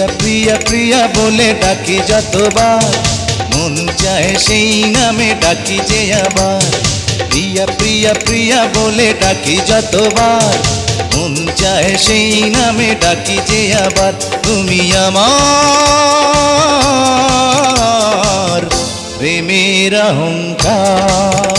প্রিয়া প্রিয়া প্রিয়া বলে ডাকি যতবার, মন চায় সেই নামে ডাকি যে আবার। প্রিয়া প্রিয়া প্রিয়া বলে ডাকি যতবার, মন চায় সেই নামে ডাকি যে আবার। তুমি আমার প্রেমের অহংকার।